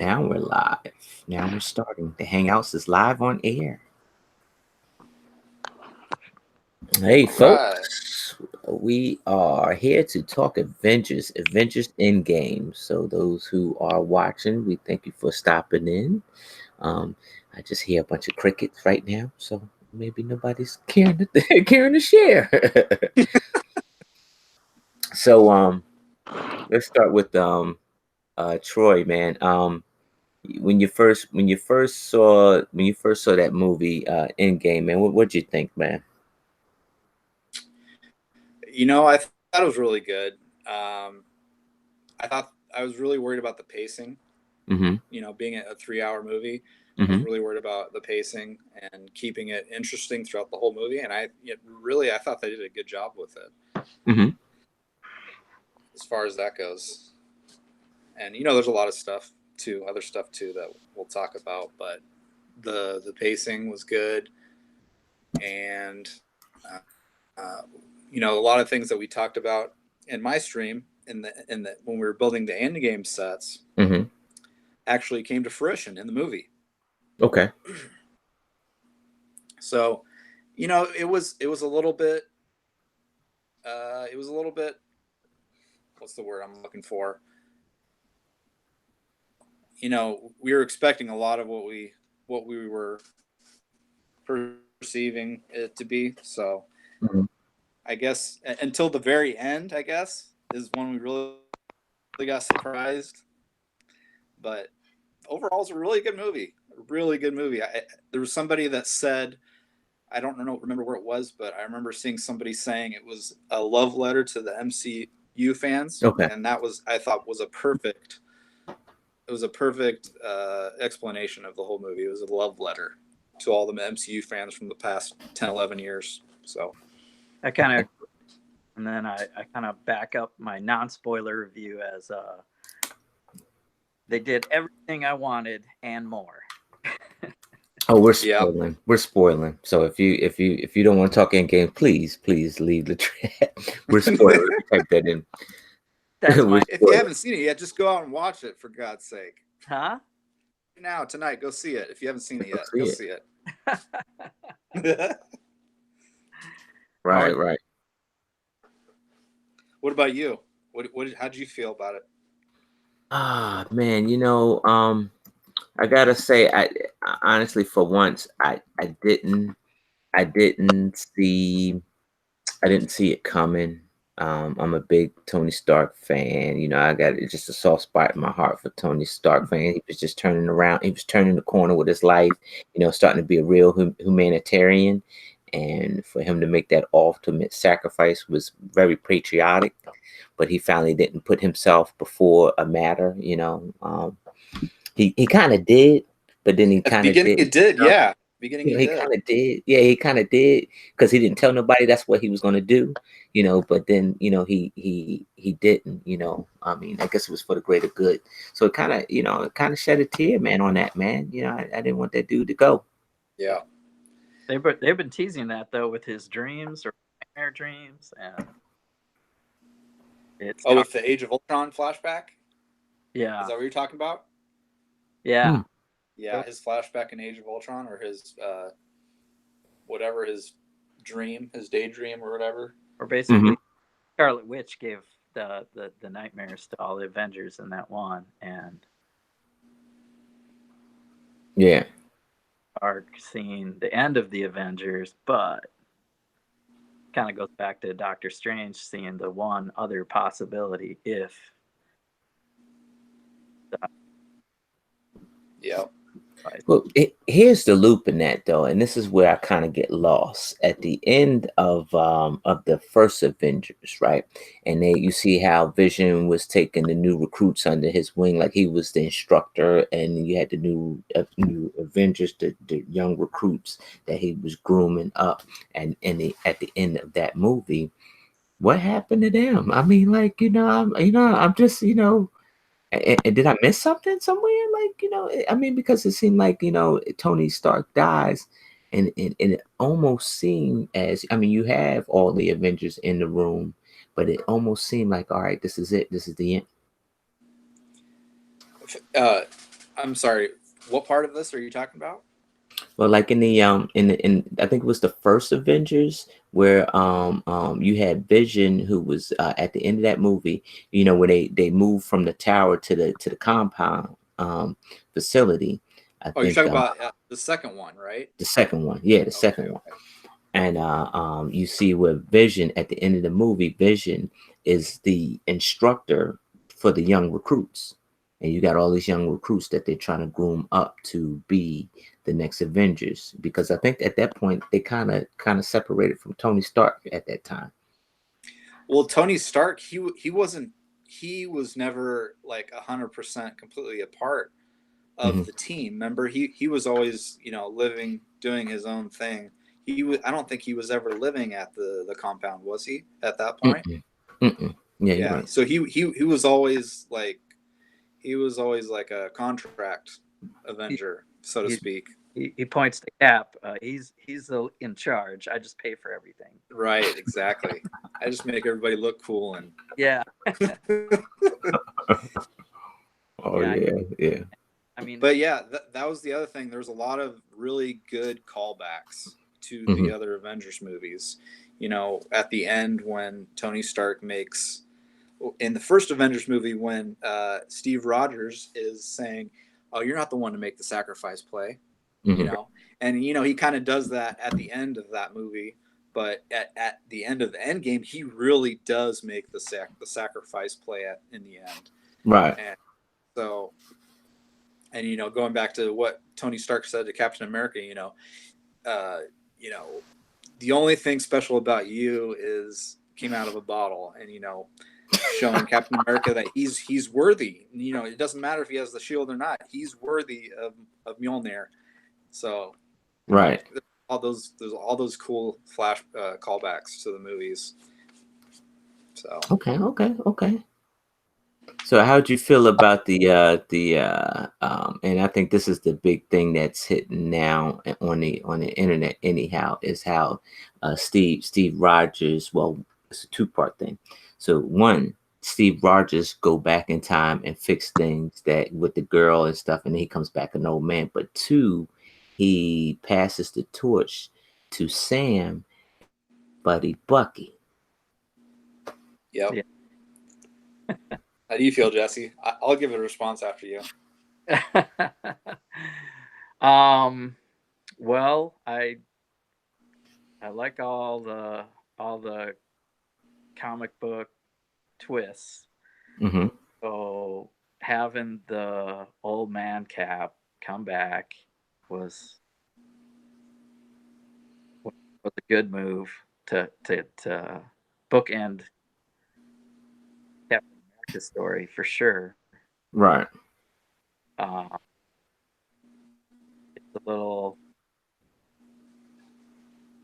Now we're live. Now we're starting. The Hangouts is live on air. Hey, Right. folks. We are here to talk Avengers Endgame. So, those who are watching, we thank you for stopping in. I just hear a bunch of crickets right now. So, maybe nobody's caring to share. So, let's start with Troy, man. When you first saw that movie Endgame, man, what'd you think, man? I thought it was really good. I thought I was really worried about the pacing. Mm-hmm. Being a 3 hour movie, I was Mm-hmm. really worried about the pacing and keeping it interesting throughout the whole movie. And I thought they did a good job with it Mm-hmm. as far as that goes. And there's a lot of other stuff too that we'll talk about. But the pacing was good, and uh, a lot of things that we talked about in my stream in the when we were building the end game sets Mm-hmm. actually came to fruition in the movie. Okay. So, it was a little bit what's the word I'm looking for? We were expecting a lot of what we were perceiving it to be. So, Mm-hmm. I guess until the very end, I guess, is when we really got surprised. But overall, it's a really good movie. A really good movie. There was somebody that said, I don't remember where it was, but I remember seeing somebody saying it was a love letter to the MCU fans, Okay. and that was, I thought, it was a perfect explanation of the whole movie. It was a love letter to all the MCU fans from the past 10, 11 years. So I kind of, and then I kind of back up my non-spoiler review as they did everything I wanted and more. Oh, we're yeah, spoiling. We're spoiling. So if you don't want to talk in game, please leave the chat. We're spoiling. Let me type that in. That's We're my if you spoiling. haven't seen it yet, just go out and watch it for God's sake. huh? Now tonight, go see it. If you haven't seen it Go yet, see go it. see it. Right, Well, right. What about you? How did you feel about it? Ah, man, I gotta say, I honestly, for once, I didn't see I didn't see it coming. I'm a big Tony Stark fan. I got just a soft spot in my heart for Tony Stark fan. He was just turning around. He was turning the corner with his life. Starting to be a real humanitarian, and for him to make that ultimate sacrifice was very patriotic. But he finally didn't put himself before a matter. He kind of did, but then he At the kind of beginning, didn't. it did. Yeah, beginning it He did. kind of did. Yeah, he kind of did because he didn't tell nobody that's what he was going to do. But then he didn't. I mean, I guess it was for the greater good. So it kind of shed a tear, man, on that man. I didn't want that dude to go. Yeah. they've been teasing that though with his dreams or nightmare dreams, and it's Oh, with the Age of Ultron flashback, yeah, is that what you're talking about? Hmm. yeah. Yeah, his flashback in Age of Ultron, or his whatever his dream, his daydream, or whatever. Or Hmm. basically, Scarlet Witch gave the nightmares to all the Avengers in that one, and Yeah. are seeing the end of the Avengers, but kind of goes back to Doctor Strange seeing the one other possibility if Yeah. Well, here's the loop in that though, and this is where I kind of get lost at the end of the first Avengers, right? And you see how Vision was taking the new recruits under his wing, like he was the instructor, and you had the new Avengers, the young recruits that he was grooming up, and at the end of that movie, what happened to them? I mean, like I'm just and did I miss something somewhere? Like, I mean, because it seemed like, Tony Stark dies, and it almost seemed as, I mean, you have all the Avengers in the room, but it almost seemed like, all right, this is it. This is the end. Uh, I'm sorry. What part of this are you talking about? Well, like in I think it was the first Avengers where you had Vision who was at the end of that movie, you know, where they moved from the tower to the compound facility. I Oh, you're think talking about the second one, right? the second one. Yeah, the Okay, second one. okay. And you see where Vision at the end of the movie, Vision is the instructor for the young recruits. And you got all these young recruits that they're trying to groom up to be the next Avengers. Because I think at that point they kind of separated from Tony Stark at that time. Well, Tony Stark, he was never like 100% completely a part of Hmm. the team. Remember, he was always, you know, living, doing his own thing. I don't think he was ever living at the compound, was he, at that point? Mm-mm. Mm-mm. Yeah, you're Yeah. right. So he was always like a contract He, Avenger, so to he, speak. he points to Cap. He's in charge. I just pay for everything. Right, exactly. I just make everybody look cool and Yeah. Oh Yeah. yeah, yeah. I mean, but yeah, that was the other thing. There's a lot of really good callbacks to the Hmm. other Avengers movies. You know, at the end when Tony Stark makes in the first Avengers movie when Steve Rogers is saying, "Oh, you're not the one to make the sacrifice play," you Hmm. know, and you know he kind of does that at the end of that movie. But at the end of the end game, he really does make the sacrifice play in the end. Right. And so, and you know, going back to what Tony Stark said to Captain America, uh, you know, the only thing special about you is came out of a bottle, and you know, showing Captain America that he's worthy. You know, it doesn't matter if he has the shield or not; he's worthy of Mjolnir. So, Right. there's all those cool flash callbacks to the movies. So, Okay. Okay. Okay. So how'd you feel about and I think this is the big thing that's hitting now on the internet anyhow is how Steve Rogers, well, it's a two-part thing. So one, Steve Rogers go back in time and fix things that with the girl and stuff, and then he comes back an old man. But two, he passes the torch to Sam, buddy Bucky. yep. yeah. How do you feel, Jesse? I'll give a response after you. Well, I like all the comic book twists. Hmm. So having the old man Cap come back was was a good move to bookend Captain America's story for sure. Right. Uh, it's a little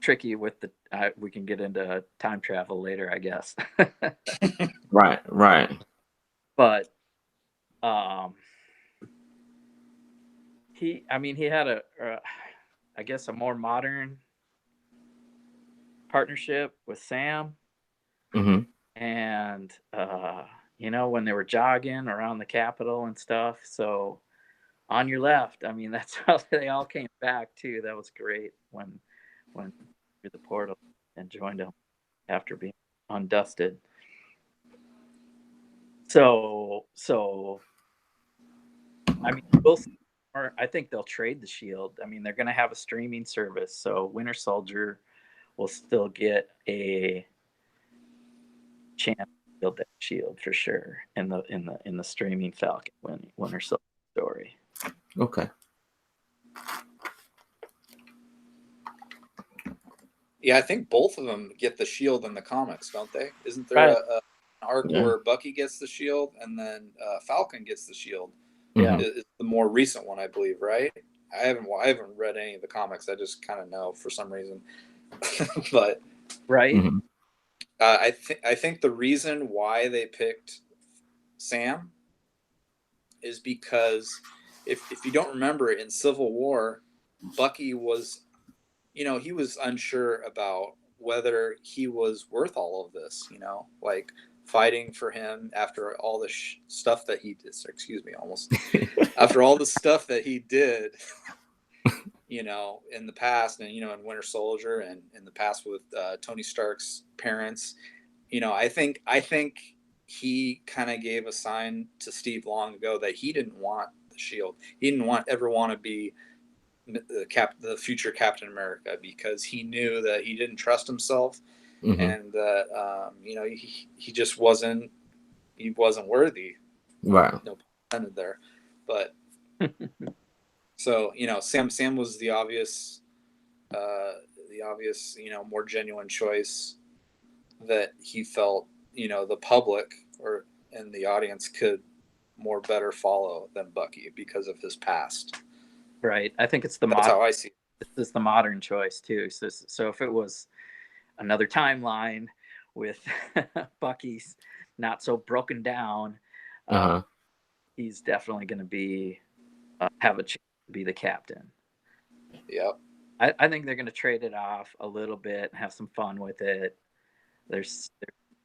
tricky with the. We can get into time travel later, I guess. Right. Right. But um, he had I guess a more modern partnership with Sam, Hmm. and when they were jogging around the Capitol and stuff. So on your left, I mean, that's how they all came back too. That was great when through the portal and joined them after being undusted. So I mean, we'll see. Or I think they'll trade the shield. I mean, they're going to have a streaming service, so Winter Soldier will still get a chance to build that shield for sure in the streaming Falcon Winter Soldier story. Okay. Yeah, I think both of them get the shield in the comics, don't they? Isn't there Right. an arc Yeah. where Bucky gets the shield and then Falcon gets the shield? Yeah. Mhm. Is the more recent one, I believe, right? I haven't read any of the comics. I just kind of know for some reason, but Right. Mhm. I think the reason why they picked Sam is because if you don't remember in Civil War, Bucky was he was unsure about whether he was worth all of this, like fighting for him after all the stuff that he did. Excuse me, almost after all the stuff that he did, you know, in the past, and, you know, in Winter Soldier and in the past with Tony Stark's parents, you know, I think he kind of gave a sign to Steve long ago that he didn't want the Shield. He didn't ever want to be the future Captain America, because he knew that he didn't trust himself, and that you know, he just wasn't worthy. Right. No pun intended there, but so, you know, Sam was the obvious, you know, more genuine choice that he felt, you know, the public and the audience could better follow than Bucky because of his past. Right. I think it's That's how I see it. This is the modern choice too. So if it was another timeline with Bucky's not so broken down, he's definitely going to be have a chance to be the captain. Yep. I think they're going to trade it off a little bit, have some fun with it. There's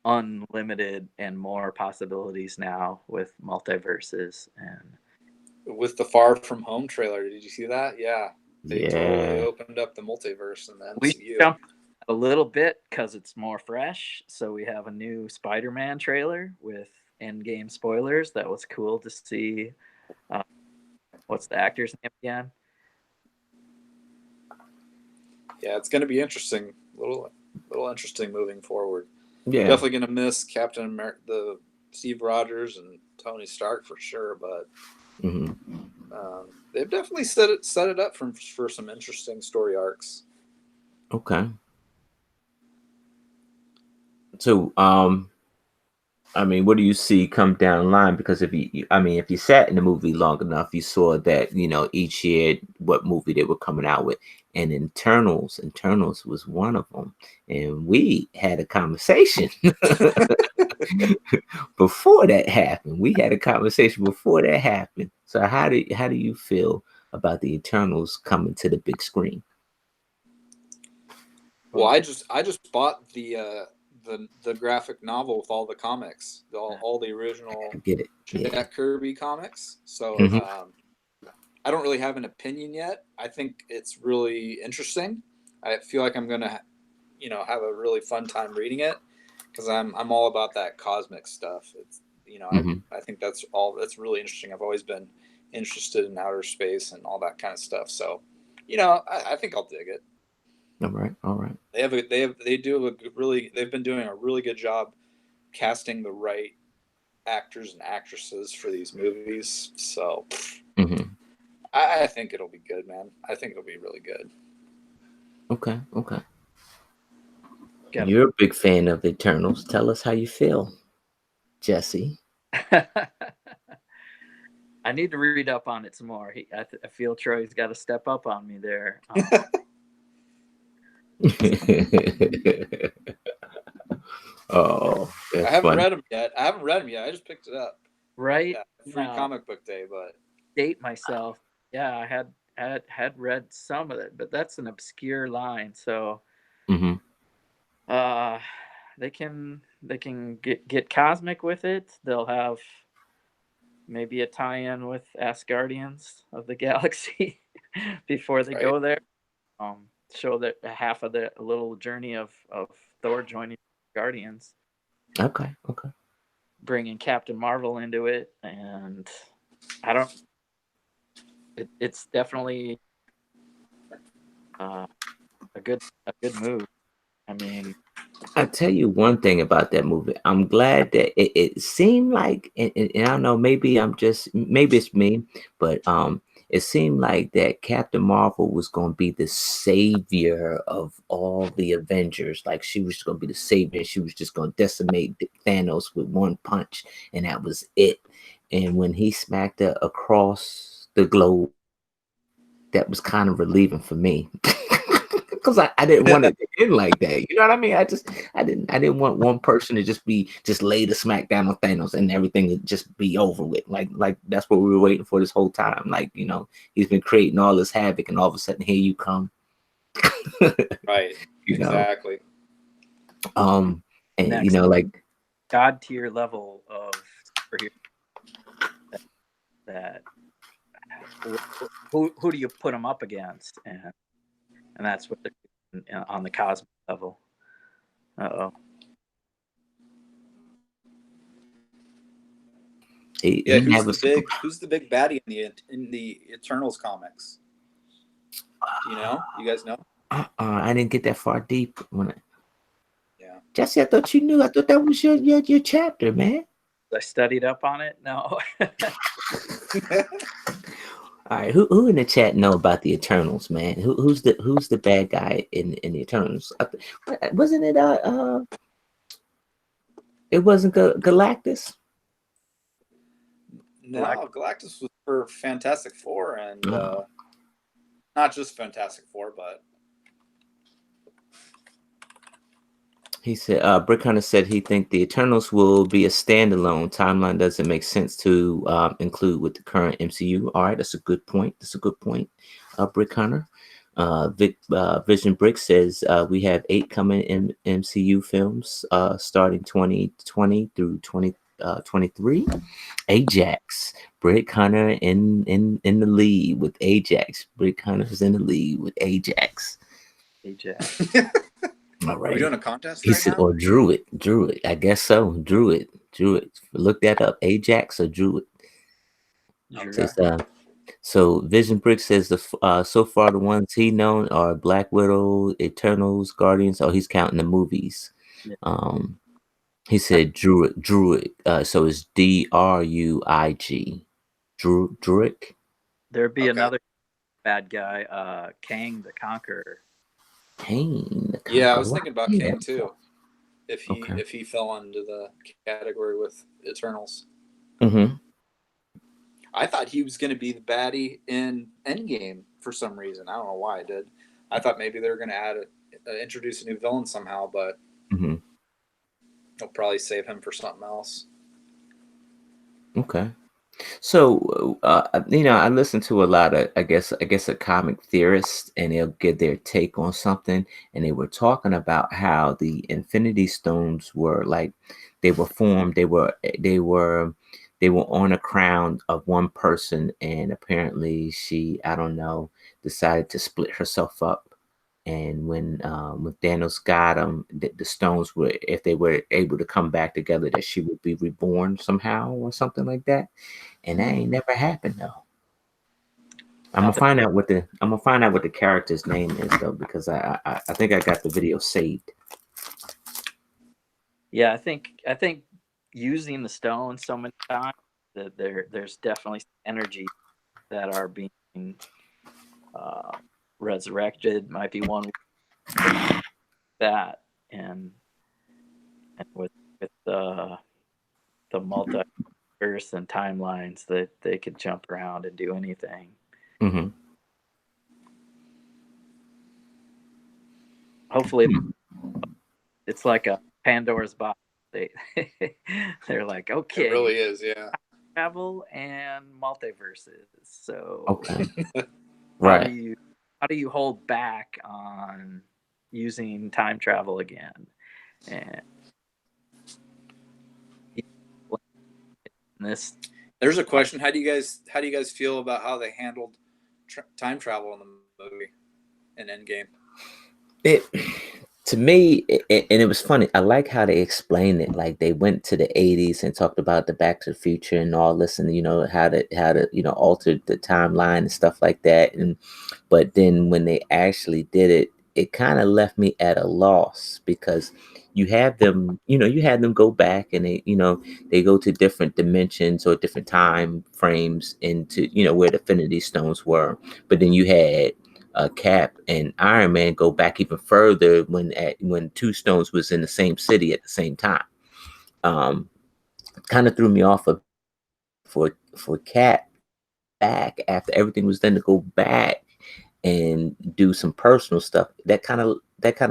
unlimited and more possibilities now with multiverses, and with the Far From Home trailer, did you see that? Yeah, they totally opened up the multiverse and the MCU. We jumped a little bit because it's more fresh. So we have a new Spider-Man trailer with Endgame spoilers. That was cool to see. What's the actor's name again? Yeah, it's going to be interesting. Little interesting moving forward. Yeah, definitely going to miss Captain America, the Steve Rogers and Tony Stark for sure, but they've definitely set it up for some interesting story arcs. Okay. So, I mean, what do you see come down the line? Because if you sat in the movie long enough, you saw that, you know, each year what movie they were coming out with, and Eternals was one of them, and we had a conversation before that happened. So how do you feel about the Eternals coming to the big screen? Well, I just bought the graphic novel with all the comics, all the original Jack Kirby comics. So I don't really have an opinion yet. I think it's really interesting. I feel like I'm gonna, you know, have a really fun time reading it, because I'm all about that cosmic stuff. It's, you know, I think that's really interesting. I've always been interested in outer space and all that kind of stuff. So, you know, I think I'll dig it. All right. They've been doing a really good job casting the right actors and actresses for these movies. So I think it'll be good, man. I think it'll be really good. Okay. You're a big fan of Eternals. Tell us how you feel, Jesse. I need to read up on it some more. I feel Troy's got to step up on me there. Oh, I haven't read them yet. I just picked it up. Right. Yeah, free comic book day, but date myself. Yeah, I had read some of it, but that's an obscure line. So, they can get cosmic with it. They'll have maybe a tie-in with Asgardians of the Galaxy before they go there. Show that half of the little journey of Thor joining Guardians. Okay. Bringing Captain Marvel into it, and it's definitely a good move. I mean, I'll tell you one thing about that movie. I'm glad that it seemed like, and I don't know, maybe it's me, but it seemed like that Captain Marvel was going to be the savior of all the Avengers. Like, she was going to be the savior. She was just going to decimate Thanos with one punch, and that was it. And when he smacked her across the globe, that was kind of relieving for me. Because I didn't want it to end like that. You know what I mean? I didn't want one person to just lay the smack down on Thanos and everything would just be over with. Like that's what we were waiting for this whole time. Like, you know, he's been creating all this havoc, and all of a sudden here you come. Right. You know? Exactly. And next, you know, like god tier level of superhero that who do you put them up against? And that's what they're doing on the cosmic level. Uh-oh. Yeah, who's the big baddie in the Eternals comics? Do you know? You guys know? I didn't get that far deep Yeah. Jesse, I thought you knew. I thought that was your chapter, man. I studied up on it. No. All right, who in the chat know about the Eternals, man? Who's the bad guy in the Eternals? Wasn't it it wasn't Galactus? No, Galactus was for Fantastic Four, and not just Fantastic Four, but he said Brick Hunter said he think the Eternals will be a standalone. Timeline doesn't make sense to include with the current MCU. All right, that's a good point. Brick Hunter. Vision Brick says we have 8 coming in MCU films starting 2020 through 2023. Ajax, Brick Hunter in the lead with Ajax. Brick Hunter's in the lead with Ajax. All right. Are we doing a contest he right said, now? or Druid. I guess so. Druid. Look that up. Ajax or Druid. Says, so Vision Brick says so far the ones he known are Black Widow, Eternals, Guardians. Oh, he's counting the movies. Yeah. He said Druid. So it's Druig. Druid. There'd be another bad guy, Kang the Conqueror. Yeah, I was thinking about Kang too. If he fell into the category with Eternals. Mm-hmm. I thought he was going to be the baddie in Endgame for some reason. I don't know why I did. I thought maybe they were going to introduce a new villain somehow, but they'll probably save him for something else. Okay. So, I listen to a lot of, I guess a comic theorist, and they'll give their take on something. And they were talking about how the Infinity Stones were like, they were formed. They were on a crown of one person, and apparently she, I don't know, decided to split herself up. And when Thanos got them, the stones were, if they were able to come back together, that she would be reborn somehow or something like that. And that ain't never happened though. I'm gonna find out what the character's name is though, because I think I got the video saved. Yeah, I think using the stone so many times that there's definitely energy that are being resurrected. Might be one that, and with the multiverse and timelines, that they could jump around and do anything. Mm-hmm. Hopefully, it's like a Pandora's box. They're like, okay, it really is, yeah. Travel and multiverses. So, okay, right. How do you hold back on using time travel again? And there's a question. How do you guys feel about how they handled time travel in the movie in Endgame? To me, and it was funny. I like how they explained it. Like they went to the 80s and talked about the Back to the Future and all this, and how to alter the timeline and stuff like that. But then when they actually did it, it kind of left me at a loss, because you had them go back, and they go to different dimensions or different time frames into where the Infinity Stones were. But then you had Cap and Iron Man go back even further when two stones was in the same city at the same time. Kind of threw me off for Cap back after everything was done to go back and do some personal stuff. That kind of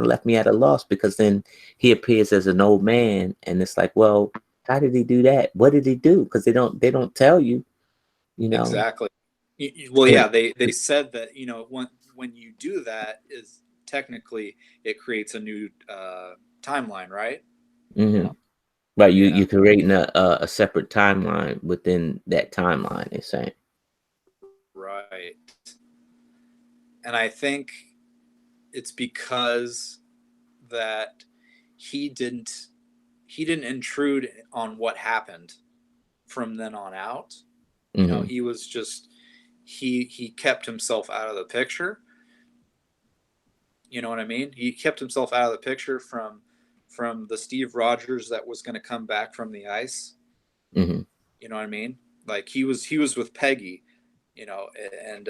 left me at a loss, because then he appears as an old man, and it's like, well, how did he do that? What did he do? Because they don't tell you. Exactly. Well, yeah, they said that when you do that, is technically it creates a new timeline, right? Mm-hmm. Right, You you're know? creating a separate timeline within that timeline. They're saying. Right. And I think it's because that he didn't intrude on what happened from then on out. You know, Mm-hmm. he was just he kept himself out of the picture. You know what I mean? He kept himself out of the picture from the Steve Rogers that was going to come back from the ice. Mm-hmm. You know what I mean? Like he was with Peggy, you know, and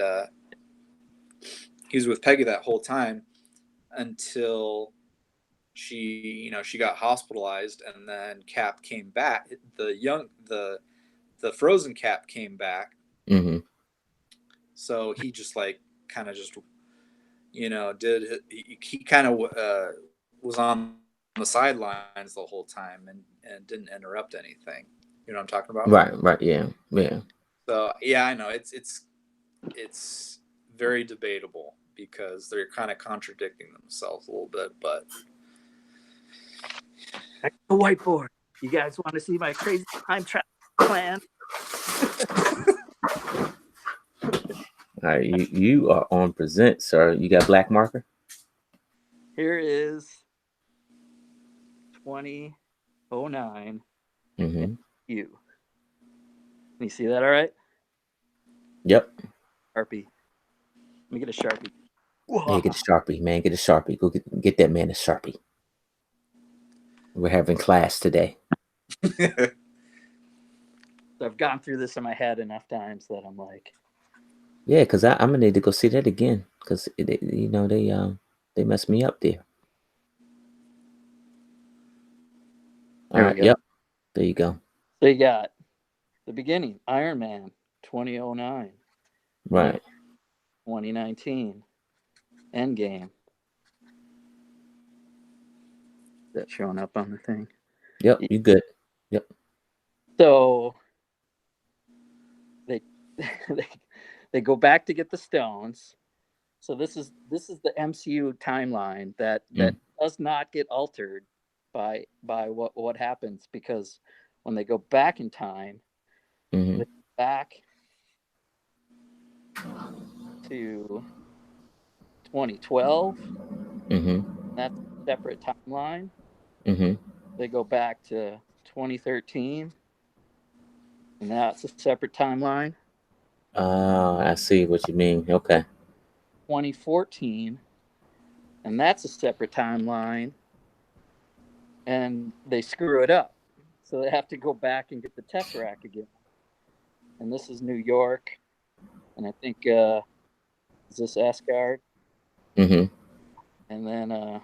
he was with Peggy that whole time until she got hospitalized, and then Cap came back. The frozen Cap came back. Mm-hmm. So he just like kind of just did he kind of was on the sidelines the whole time and didn't interrupt anything. You know what I'm talking about? Right, yeah, yeah. So yeah, I know it's very debatable because they're kind of contradicting themselves a little bit, but Back to the whiteboard. You guys want to see my crazy time travel plan? All right, you are on present, sir. You got black marker? Here is 2009 Mm-hmm. you. Can you see that all right? Yep. Sharpie. Let me get a Sharpie. Yeah, get a Sharpie, man. Get a Sharpie. Go get that man a Sharpie. We're having class today. So I've gone through this in my head enough times that I'm like, Yeah, because I'm gonna need to go see that again because they messed me up there. All there we right. go. Yep. There you go. So you got the beginning, Iron Man 2009. Right. 2019. Endgame. That's showing up on the thing. Yep. You good. Yep. So they they go back to get the stones. So this is the MCU timeline that does not get altered by what happens, because when they go back in time, Mm-hmm. they go back to 2012. Mm-hmm. That's a separate timeline. Mm-hmm. They go back to 2013, and that's a separate timeline. I see what you mean. Okay. 2014, and that's a separate timeline. And they screw it up, so they have to go back and get the Tesseract again. And this is New York, and I think is this Asgard? Mm-hmm. And then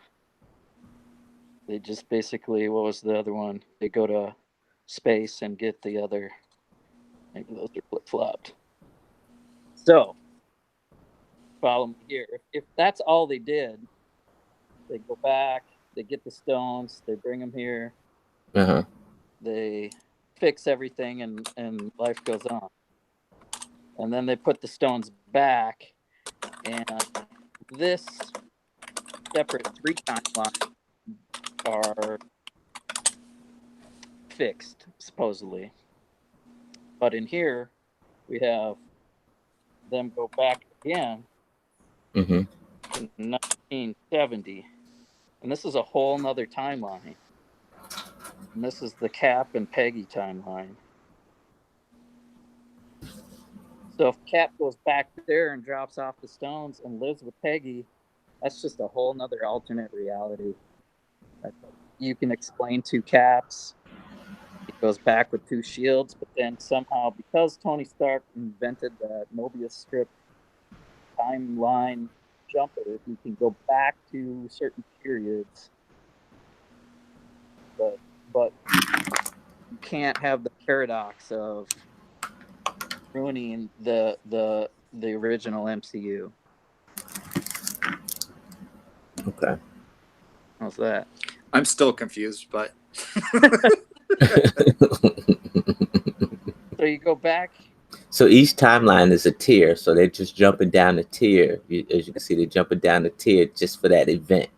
they just basically, what was the other one? They go to space and get the other. Maybe those are flip flopped. So follow me here. If that's all they did, they go back, they get the stones, they bring them here, Uh-huh. they fix everything, and life goes on. And then they put the stones back, and this separate 3 timelines are fixed, supposedly. But in here, we have them go back again Mm-hmm. to 1970. And this is a whole nother timeline. And this is the Cap and Peggy timeline. So if Cap goes back there and drops off the stones and lives with Peggy, that's just a whole nother alternate reality. You can explain 2 Caps. He goes back with 2 shields, but then somehow, because Tony Stark invented that Mobius strip timeline jumper, he can go back to certain periods. But you can't have the paradox of ruining the original MCU. Okay. How's that? I'm still confused, but So you go back. So each timeline is a tier. So they're just jumping down the tier. As you can see, they're jumping down the tier just for that event.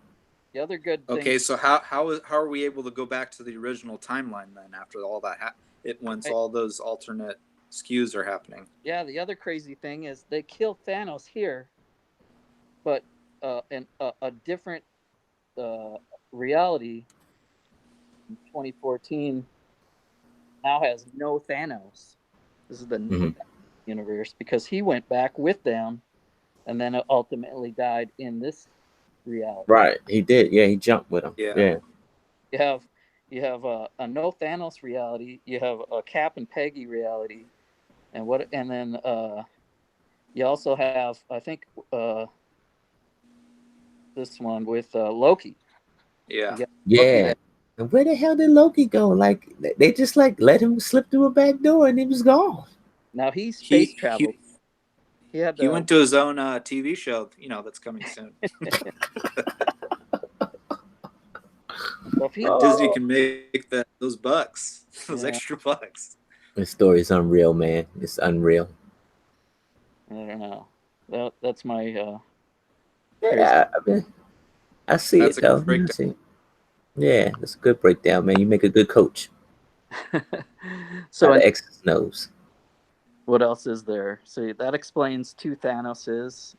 The other good thing. Okay, so how are we able to go back to the original timeline then after all that once all those alternate skews are happening? Yeah, the other crazy thing is they kill Thanos here, but a different reality in 2014 now has no Thanos. This is the Mhm. universe because he went back with them and then ultimately died in this reality. Right, he did. Yeah, he jumped with him. Yeah. Yeah. You have a no Thanos reality. You have a Cap and Peggy reality, and then you also have I think this one with Loki. Yeah. You got Loki Yeah. that And where the hell did Loki go? Like they just like let him slip through a back door and he was gone. now he space He traveled. he He had he went to his own TV show, that's coming soon. so if he Disney Oh, can make those bucks, those yeah, extra bucks. this story is unreal, man. It's unreal. I don't know. That's my crazy. Yeah, I mean, I see That's it a though. great I see it. Yeah, that's a good breakdown, man. You make a good coach. So, Got and the X's nose. what else is there? So that explains two Thanoses,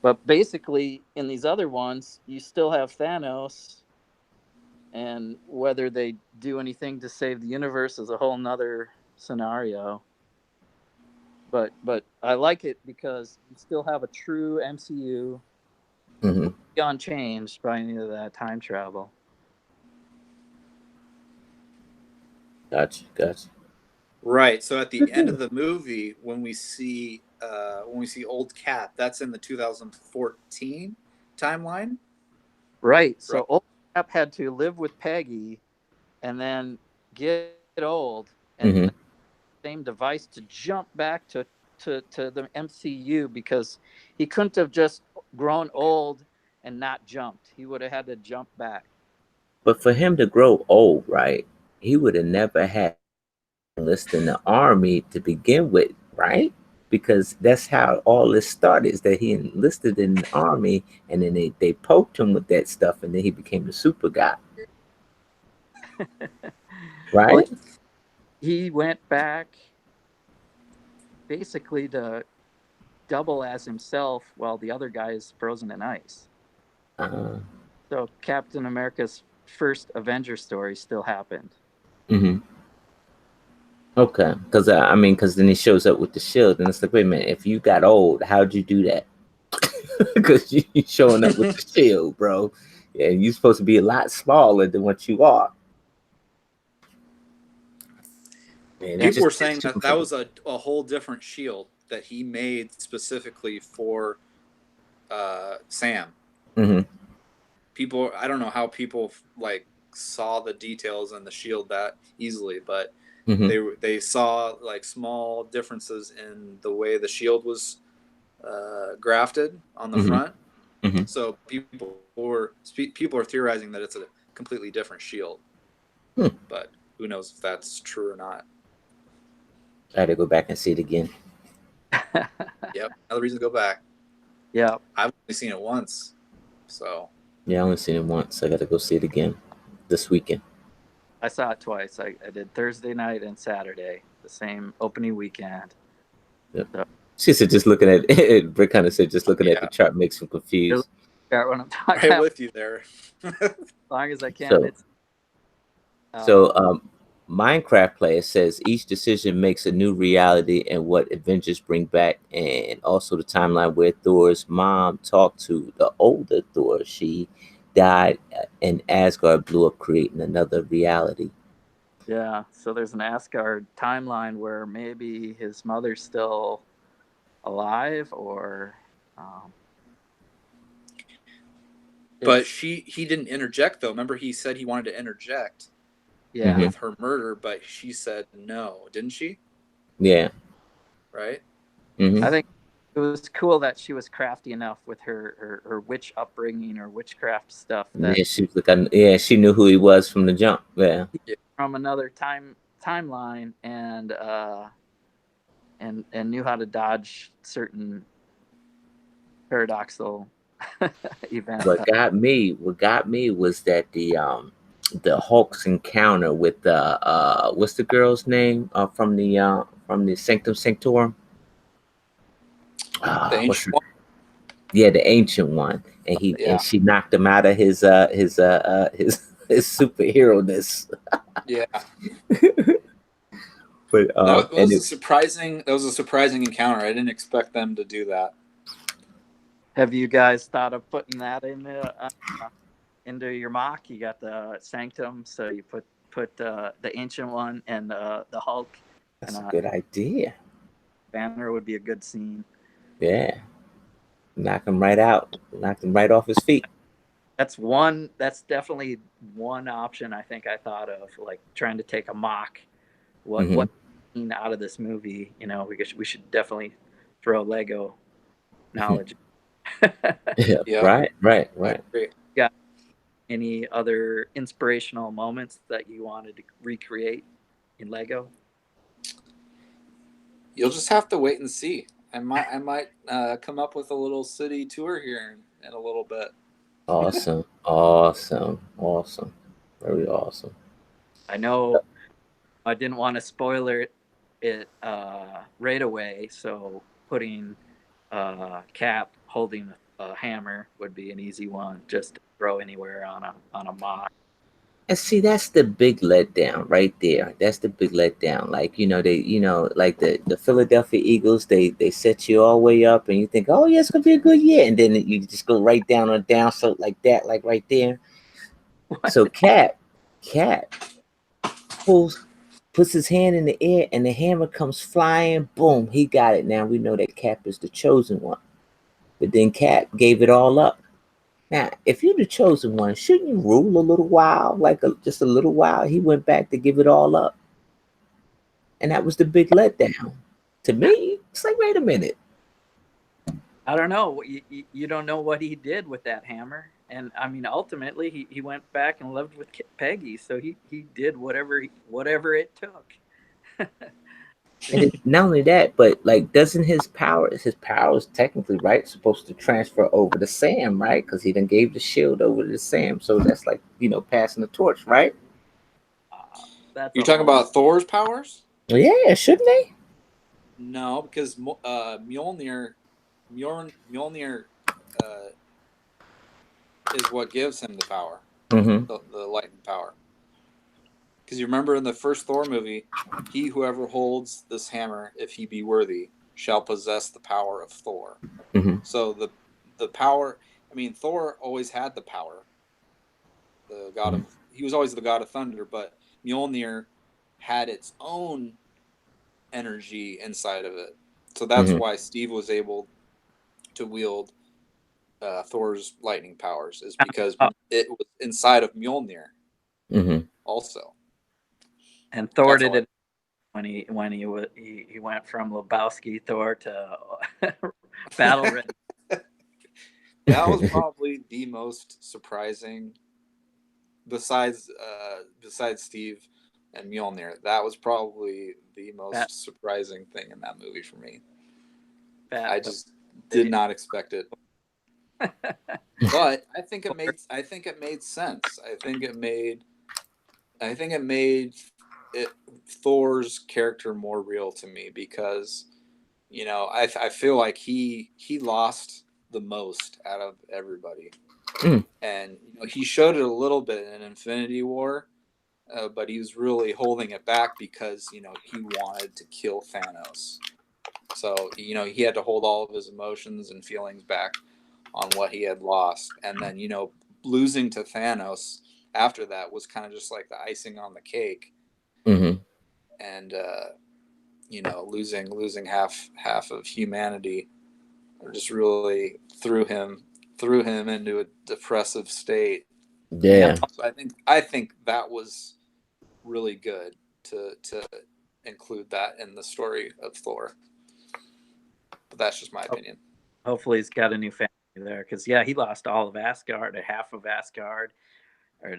but basically in these other ones, you still have Thanos, and whether they do anything to save the universe is a whole nother scenario. But I like it because you still have a true MCU Hmm. unchanged by any of that time travel. Gotcha, gotcha. Right. So at the Good end of deal. the movie, when we see old Cap, that's in the 2014 timeline. Right. Right. So old Cap had to live with Peggy and then get old and Hmm. same device to jump back to the MCU because he couldn't have just grown old and not jumped. He would have had to jump back. But for him to grow old, right? He would have never had enlist in the army to begin with, right? Because that's how all this started, is that he enlisted in the army and then they poked him with that stuff and then he became the super guy, Well, right? he went back basically to double as himself while the other guy is frozen in ice. Uh, So Captain America's first Avenger story still happened. hmm. Okay, because I mean, because then he shows up with the shield and it's like, wait a minute, if you got old, how'd you do that? Because you showing up with the shield, bro. Yeah, you're supposed to be a lot smaller than what you are. And it Yeah. People just were it's saying too that confusing. was a whole different shield that he made specifically for Sam. Hmm. People, I don't know how people like saw the details in the shield that easily, but Hmm. they saw like small differences in the way the shield was grafted on the Hmm. front. Hmm. So people are theorizing that it's a completely different shield, Hmm. but who knows if that's true or not. I had to go back and see it again. Yep, another reason to go back. Yeah. I've only seen it once, so Yeah, I only seen it once. I got to go see it again this weekend. I saw it twice. I did Thursday night and Saturday, the same opening weekend. Yep. So She said, just looking at it, Brick kind of said, just looking at the yeah, chart makes him you'll confused. figure out what I'm talking right about with you there. as long as I can. So, It's so, um, Minecraft player says each decision makes a new reality and what Avengers bring back, and also the timeline where Thor's mom talked to the older Thor. She died, and Asgard blew up, creating another reality. yeah. So there's an Asgard timeline where maybe his mother's still alive, or um, But it's he didn't interject though. Remember, he said he wanted to interject yeah. Hmm. with her murder, but she said no, didn't she? Yeah. Right? Hmm. I think it was cool that she was crafty enough with her witch upbringing or witchcraft stuff that Yeah, she was like, yeah, she knew who he was from the jump. Yeah. Yeah. from another timeline and knew how to dodge certain paradoxical event. What got me was that the Hulk's encounter with the what's the girl's name from the Sanctum Sanctorum? The What's ancient her? one. Yeah, the ancient one, and Yeah. she knocked him out of his superhero-ness. Yeah. But That and was a surprising encounter. I didn't expect them to do that. Have you guys thought of putting that into your mock? You got the Sanctum, so you put the ancient one and the Hulk. that's And a good idea. Banner would be a good scene. Yeah, knock him right out, knock him right off his feet. That's definitely one option I think I thought of, like trying to take a mock. What scene out of this movie? You know, we should definitely throw Lego knowledge. Yeah, Yeah. right. I agree. Got any other inspirational moments that you wanted to recreate in Lego? You'll just have to wait and see. I might come up with a little city tour here in a little bit. Awesome. Very awesome. I know I didn't want to spoiler it right away, so putting Cap holding a hammer would be an easy one just to throw anywhere on a mock. And see, that's the big letdown right there. That's the big letdown. Like, like the Philadelphia Eagles, they set you all the way up and you think, oh, yeah, it's going to be a good year. And then you just go right down on down. So like that, like right there. So Cap puts his hand in the air and the hammer comes flying. Boom, he got it. Now we know that Cap is the chosen one. But then Cap gave it all up. Now, if you're the chosen one, shouldn't you rule a little while, just a little while? He went back to give it all up. And that was the big letdown. To me, it's like, wait a minute. I don't know. You don't know what he did with that hammer. And I mean, ultimately, he went back and lived with Peggy. So he did whatever it took. And not only that, but like, doesn't his power is technically, right, supposed to transfer over to Sam, right? Because he then gave the shield over to Sam. So that's like, passing the torch, right? You're talking about Thor's powers? Yeah, shouldn't they? No, because Mjolnir is what gives him the power, the lightning power. Because you remember in the first Thor movie, whoever holds this hammer, if he be worthy, shall possess the power of Thor. So the power, I mean, Thor always had the power. He was always the god of thunder, but Mjolnir had its own energy inside of it. So that's why Steve was able to wield Thor's lightning powers, is because it was inside of Mjolnir also. And Thor did it when he went from Lebowski Thor to Battle Red. That was probably the most surprising, besides Steve and Mjolnir. That was probably the most surprising thing in that movie for me. I just did not expect it. But I think it made sense. I think it made Thor's character more real to me, because I feel like he lost the most out of everybody. And he showed it a little bit in Infinity War, but he was really holding it back because he wanted to kill Thanos. So he had to hold all of his emotions and feelings back on what he had lost, and then losing to Thanos after that was kind of just like the icing on the cake. And losing half of humanity just really threw him into a depressive state. Yeah. So I think that was really good to include that in the story of Thor. But that's just my opinion. Hopefully he's got a new family there, because he lost all of Asgard, half of Asgard,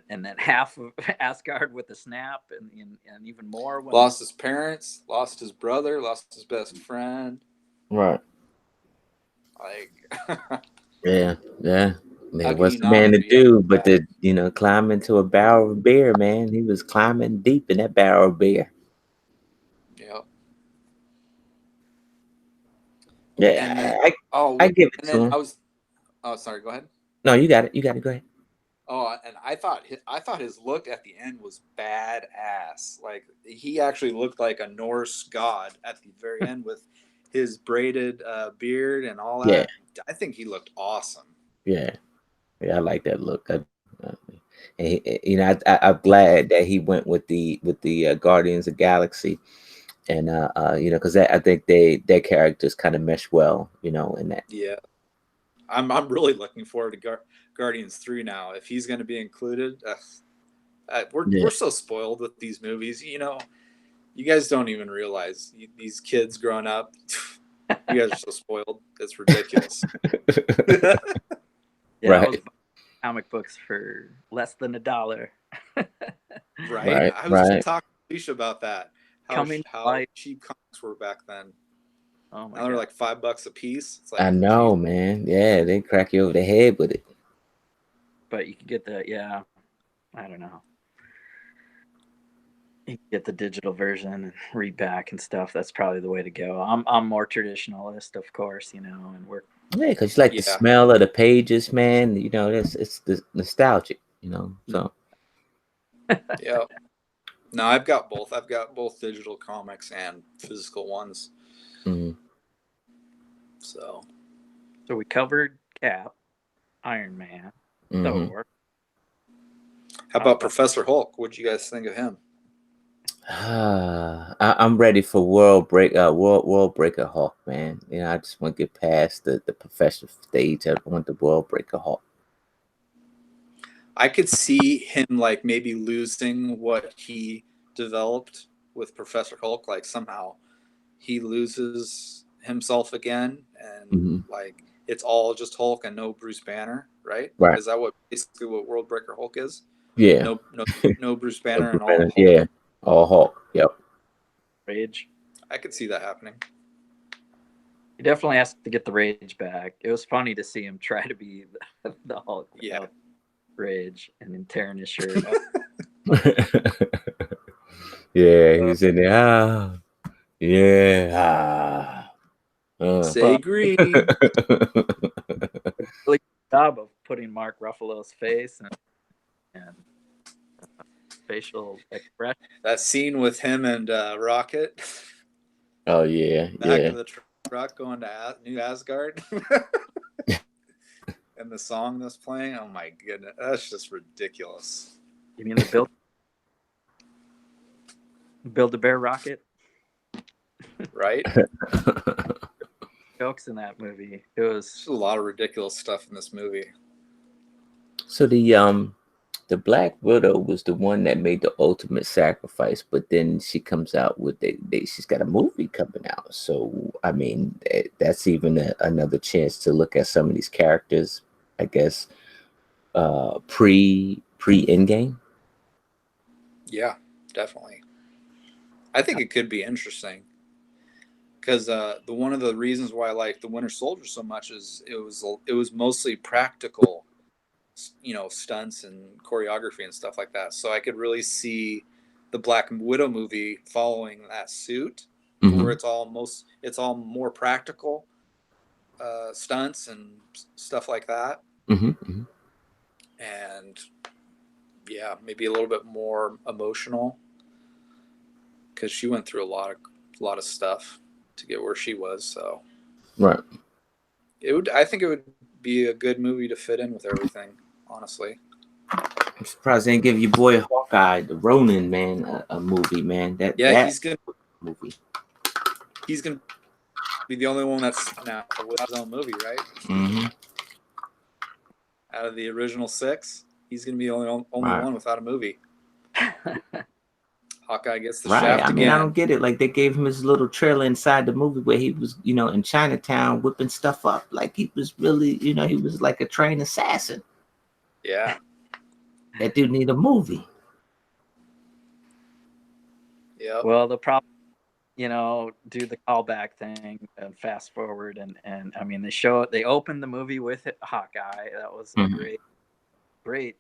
and then half of Asgard with the snap, and even more. Lost his parents, lost his brother, lost his best friend. Right. Like, yeah, Yeah. How Man, can what's you the not man to agree on do but that? to, climb into a barrel of beer, man? He was climbing deep in that barrel of beer. Yeah. And then Yeah, I give it and to then him. oh, sorry, go ahead. No, you got it. You got it. Go ahead. Oh, and I thought his look at the end was badass. Like he actually looked like a Norse god at the very end with his braided beard and all Yeah, that. I think he looked awesome. yeah, yeah. I like that look. And I'm glad that he went with the Guardians of Galaxy, and because I think their characters kind of mesh well, in that. Yeah, I'm really looking forward to Guardians 3 now. If he's going to be included, Yeah, we're so spoiled with these movies. You guys don't even realize these kids growing up. You guys are so spoiled. It's ridiculous. Yeah, I was right, buying comic books for less than $1. Right? right, I was just right. talking to Alicia about that. Coming to How life. cheap comics were back then. Oh my Now they're god! like $5 a piece. It's I like, know, geez. man. Yeah, they crack you over the head with it. But you can get I don't know. You can get the digital version and read back and stuff. That's probably the way to go. I'm more traditionalist, of course, and we're Yeah, because you like the Yeah. smell of the pages, man. It's the nostalgic. So Yeah. No, I've got both. I've got both digital comics and physical ones. mhm. So, so we covered Cap, Iron Man, Mhm. Thor. how How about about Professor Hulk? What'd you guys think of him? I'm ready for world breaker Hawk, man. I just want to get past the professional stage. I want the world breaker Hawk. I could see him like maybe losing what he developed with Professor Hulk. Like somehow he loses himself again, and Hmm. like it's all just Hulk and no Bruce Banner, right? Right? Is that what basically what World Breaker Hulk is? Yeah. No Bruce Banner and all Hulk. Yeah. All Hawk. Yep. Rage? I could see that happening. He definitely has to get the Rage back. It was funny to see him try to be the Hulk Yeah. without Rage and then tearing his shirt up. Yeah, he's in there. Yeah. Say But green. really good job of putting Mark Ruffalo's face and facial expression. That scene with him and Rocket Oh yeah, back yeah. of the truck going to New Asgard. And the song that's playing, oh my goodness, that's just ridiculous. You mean the Build-A-Bear rocket? Right? Jokes in that movie. It There's was a lot of ridiculous stuff in this movie. So the Black Widow was the one that made the ultimate sacrifice, but then she comes out with she's got a movie coming out. So I mean, that's even another chance to look at some of these characters, I guess, pre Endgame. Yeah, definitely. I think it could be interesting because the one of the reasons why I like the Winter Soldier so much is it was mostly practical, stunts and choreography and stuff like that. So I could really see the Black Widow movie following that suit, to where Hmm. it's all more practical stunts and stuff like that, Hmm. Hmm. and yeah, maybe a little bit more emotional because she went through a lot of stuff to get where she was. So Right. I think it would be a good movie to fit in with everything, honestly. I'm surprised they didn't give your boy Hawkeye, the Ronin man, a movie, man. Yeah, That movie. he's gonna be the only one that's now with his own movie, right? Hmm. Out of the original 6, he's gonna be the only Right. one without a movie. Hawkeye gets the Right. shaft I mean, I don't again. get it. Like they gave him his little trailer inside the movie where he was, in Chinatown whipping stuff up. Like he was really, he was like a trained assassin. Yeah, That dude need a movie. yep. well, the problem do the callback thing and fast forward, and I mean they opened the movie with Hawkeye. That was a great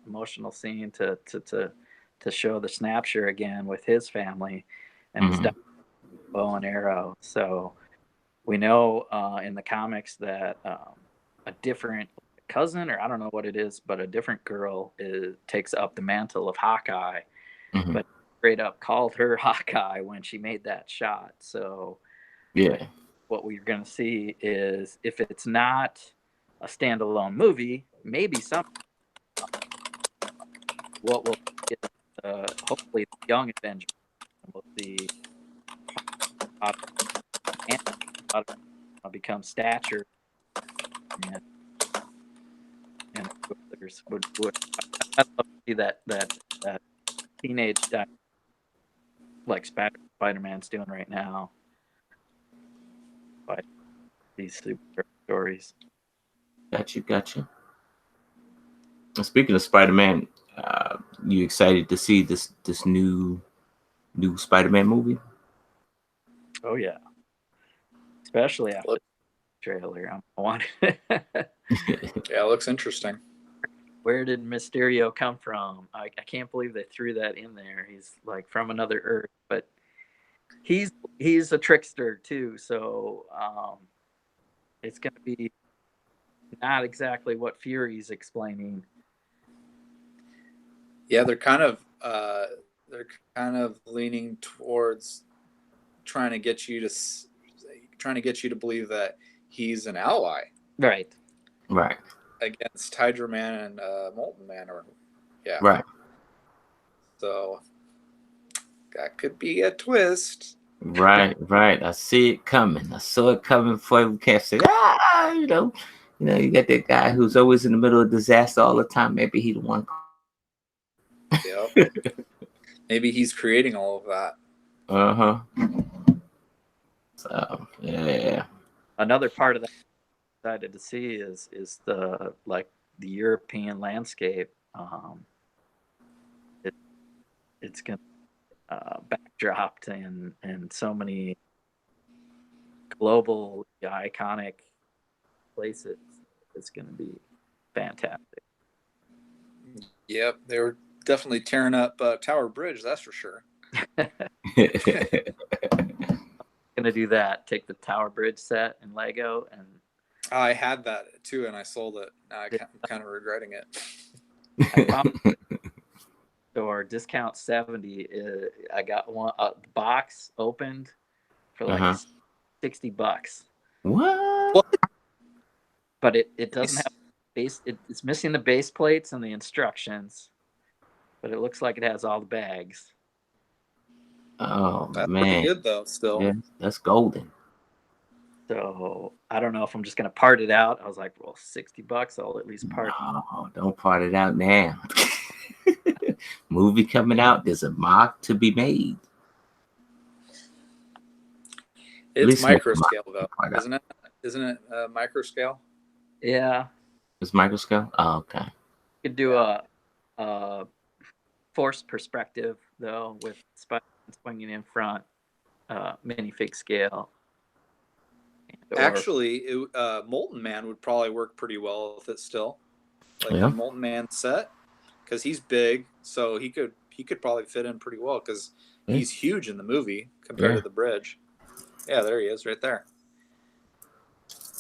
emotional scene to show the Snapshire again with his family and his bow and arrow. So we know in the comics that a different cousin, or I don't know what it is, but a different girl takes up the mantle of Hawkeye, but straight up called her Hawkeye when she made that shot. So yeah, what we're going to see is, if it's not a standalone movie, maybe what we'll see is hopefully the young Avengers. We'll see become Stature and others would I'd love to see that teenage like Spider-Man's doing right now by these super stories. Gotcha. Speaking of Spider-Man, you excited to see this new Spider-Man movie? Oh yeah, especially after the trailer. I want it. Yeah, it looks interesting. Where did Mysterio come from? I can't believe they threw that in there. He's like from another Earth, but he's a trickster too. So it's going to be not exactly what Fury's explaining. Yeah, they're kind of leaning towards trying to get you to believe that he's an ally, Right. against Hydra Man and Molten Man, Right. So that could be a twist. Right. I see it coming. I saw it coming before we can't say, you know, you got that guy who's always in the middle of disaster all the time. Maybe he the one. Yep. Maybe he's creating all of that. So yeah. Another part of that I'm excited to see is the the European landscape. It's going to backdropped in so many global iconic places. It's going to be fantastic. Yep, they were definitely tearing up Tower Bridge, that's for sure. Gonna do that. Take the Tower Bridge set and Lego, and I had that too, and I sold it. Now I'm kind of regretting it. I found store discount 70. I got one box opened for like $60. What? But it doesn't have base. It's missing the base plates and the instructions, but it looks like it has all the bags. Oh, that's man, pretty good though. Still, yeah, that's golden. So I don't know if I'm just gonna part it out. I was like, well, $60, I'll at least part. No, don't part it out now. Movie coming out. There's a mock to be made. It's micro scale though, isn't it? Isn't it micro scale? Yeah, it's micro scale. Oh, okay. You could do a forced perspective though, with Spider-Man swinging in front, minifig scale. Actually, Molten Man would probably work pretty well with it still, like the Molten Man set, because he's big, so he could probably fit in pretty well because he's huge in the movie compared to the bridge. Yeah, there he is, right there.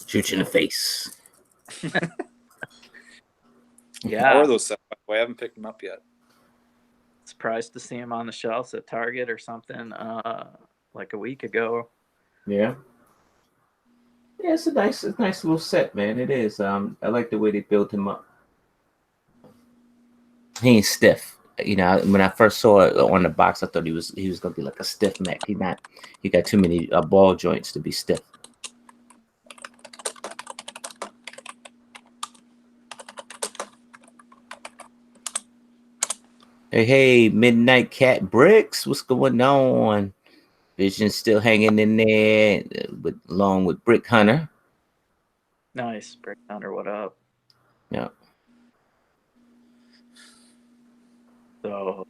Shoot you in the face. Yeah. How are those set, by the way? I haven't picked them up yet. Surprised to see him on the shelves at Target or something like a week ago. Yeah. Yeah, it's a nice little set, man. It is. I like the way they built him up. He ain't stiff. When I first saw it on the box, I thought he was gonna be like a stiff mech. He got too many ball joints to be stiff. Hey, Midnight Cat Bricks, what's going on? Vision still hanging in there, along with Brick Hunter. Nice, Brick Hunter. What up? Yeah. So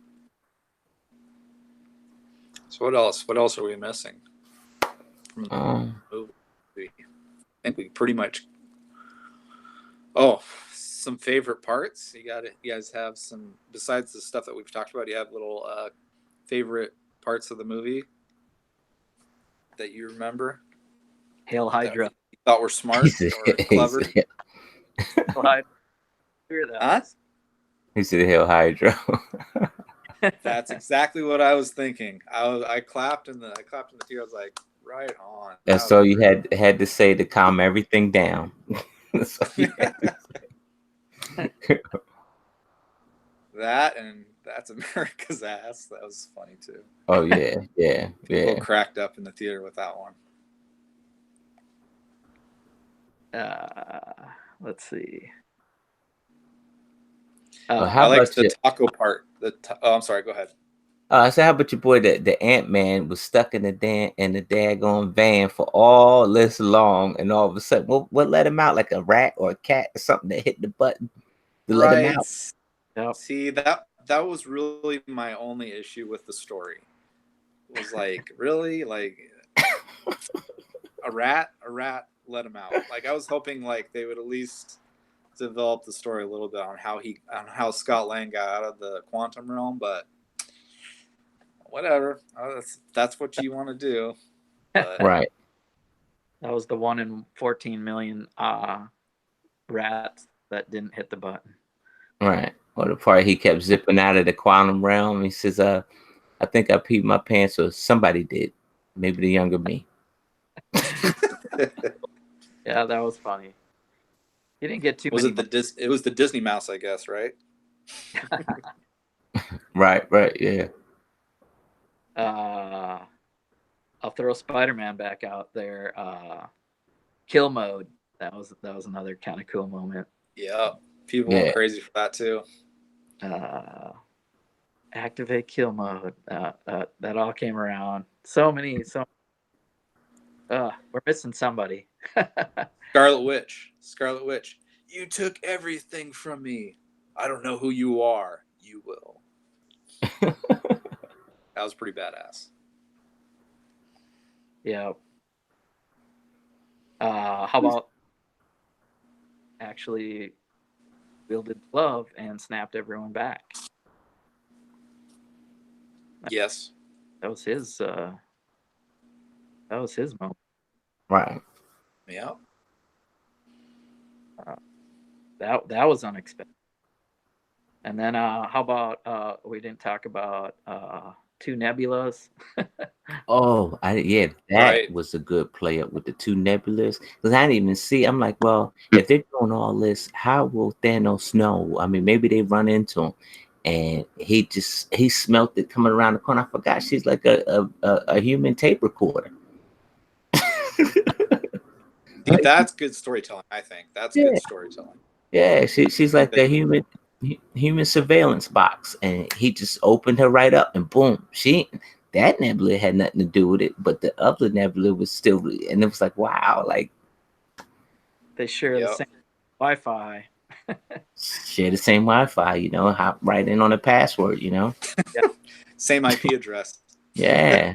So what else? What else are we missing from the Um, movie? I think we pretty much. Oh, some favorite parts. You guys have some besides the stuff that we've talked about. You have little favorite parts of the movie that you remember Hail that Hydra. you thought were smart or clever. Hail Hydra. That Huh? was. He said Hail Hydra. That's exactly what I was thinking. I clapped in the theater. I was like, right on. And so you had to say to calm everything down. That's all you had to say. That and that's America's ass. That was funny too. Oh yeah, yeah, People yeah. cracked up in the theater with that one. Let's see. How I about liked the you? taco part. I'm sorry. Go ahead. I said, how about your boy? The Ant-Man was stuck in the daggone van for all this long, and all of a sudden, what let him out? Like a rat or a cat or something that hit the button to let him Right. out. Yep. See, that was really my only issue with the story. It was like, really? Like a rat let him out. Like I was hoping like they would at least develop the story a little bit on how Scott Lang got out of the quantum realm, but whatever. That's what you want to do. But Right, That was the 1 in 14 million rats that didn't hit the button. right. Or the part he kept zipping out of the quantum realm. He says, I think I peed my pants, or somebody did. Maybe the younger me. Yeah, that was funny. He didn't get too was many. it was the Disney mouse, I guess, right? Right, yeah. I'll throw Spider-Man back out there. Kill mode. That was another kind of cool moment. Yeah. People Yeah. went crazy for that too. Activate kill mode. That all came around. So many. We're missing somebody. Scarlet Witch. You took everything from me. I don't know who you are. You will. That was pretty badass. Yeah. How about actually wielded glove and snapped everyone back? Yes. That was his. That was his moment. Right. Yeah. That was unexpected. And then how about we didn't talk about 2 nebulas? Oh, that Right. was a good play up with the 2 nebulas, because I didn't even see. I'm like, well, if they're doing all this, how will Thanos know? I mean, maybe they run into him, and he smelt it coming around the corner. I forgot she's like a human tape recorder. That's good storytelling, I think. That's Yeah, good storytelling. yeah. She's like a human surveillance box, and he just opened her right up, and boom, that nebula had nothing to do with it, but the other nebula was still, and it was like, wow, like They share the same Wi-Fi. share the same Wi-Fi, hop right in on the password, Yeah. Same IP address. Yeah,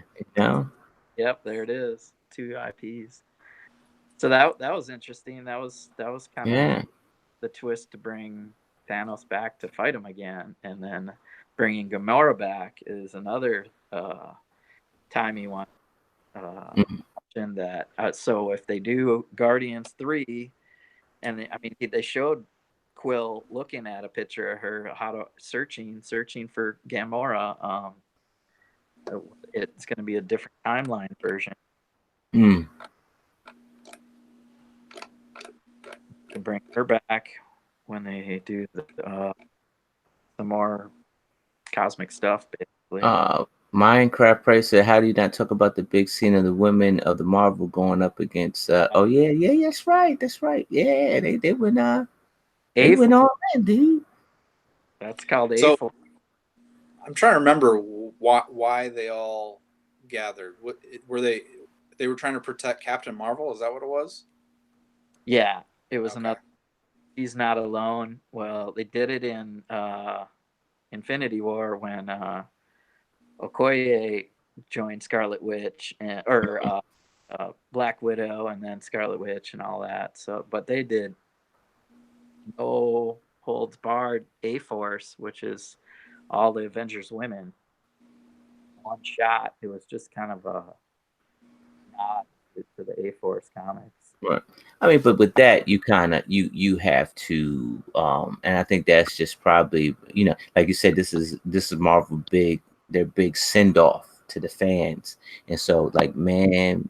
Yep, there it is. 2 IPs. So that was interesting. That was kind of the twist to bring Thanos back to fight him again, and then bringing Gamora back is another timey one. Option that so if they do Guardians 3, and they showed Quill looking at a picture of her, searching for Gamora. It's going to be a different timeline version. To bring her back when they do the more cosmic stuff, basically. Minecraft Price said, how do you not talk about the big scene of the women of the Marvel going up against oh yeah, that's right. Yeah, they went they went all in, dude. That's called So, A4. I'm trying to remember why they all gathered. What were they were trying to protect Captain Marvel? Is that what it was? Yeah, it was another. He's not alone. Well, they did it in Infinity War when Okoye joined Scarlet Witch or Black Widow, and then Scarlet Witch and all that. So, but they did no holds barred A Force, which is all the Avengers women, one shot. It was just kind of a nod to the A Force comics. Right. I mean, but with that, you kind of you have to, and I think that's just probably, like you said, this is Marvel their big send off to the fans, and so like man,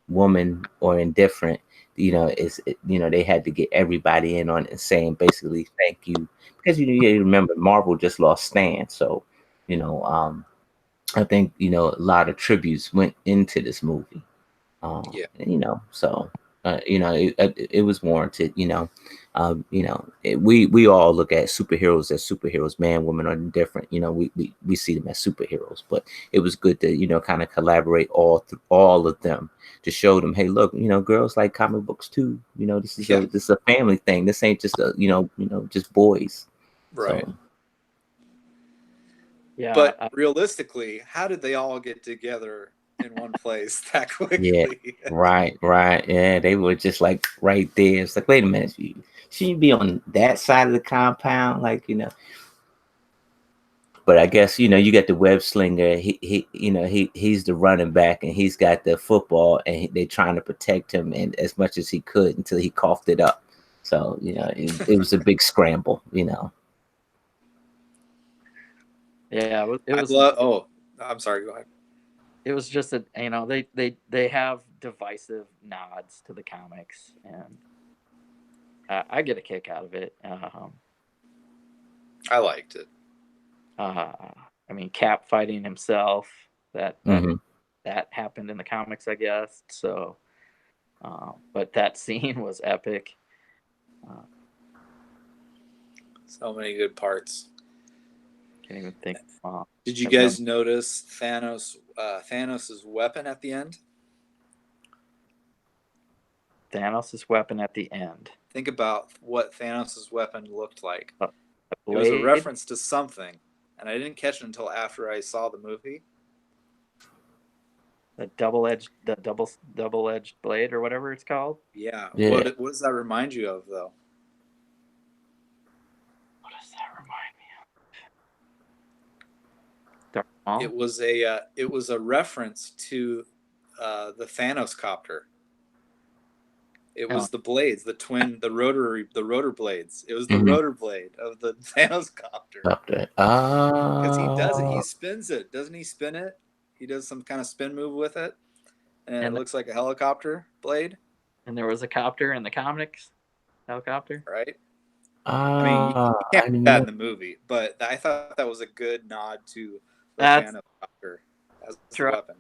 woman, or indifferent, they had to get everybody in on it and saying basically thank you, because you remember Marvel just lost Stan, so I think a lot of tributes went into this movie. Yeah. So it was warranted. We all look at superheroes as superheroes, man, woman, are different. We see them as superheroes, but it was good to kind of collaborate all of them to show them, hey, look, girls like comic books too. This is a family thing. This ain't just just boys. Right. So. Yeah, but realistically, how did they all get together in one place that quickly? Yeah, right. Yeah, they were just like right there. It's like, wait a minute, shouldn't you be on that side of the compound, But I guess you got the web slinger. He's the running back, and he's got the football, and they're trying to protect him and as much as he could until he coughed it up. So it was a big scramble. Yeah, it was. I'm sorry. Go ahead. It was just they have divisive nods to the comics, and I get a kick out of it. I liked it. I mean, Cap fighting himself, that happened in the comics, I guess. So, but that scene was epic. So many good parts. Can't even think. Did you guys notice Thanos's weapon at the end? Thanos' weapon at the end. Think about what Thanos' weapon looked like. A it was a reference to something, and I didn't catch it until after I saw the movie. The double-edged blade, or whatever it's called. Yeah. What does that remind you of, though? What does that remind me of? It was a reference to the Thanos copter. It was the blades, the rotor blades. It was the rotor blade of the Thanos copter. Because he does it. He spins it. Doesn't he spin it? He does some kind of spin move with it. And it looks like a helicopter blade. And there was a copter in the comics. Helicopter. Right. I mean, you can't put that in the movie, but I thought that was a good nod to the Thanos copter as a weapon.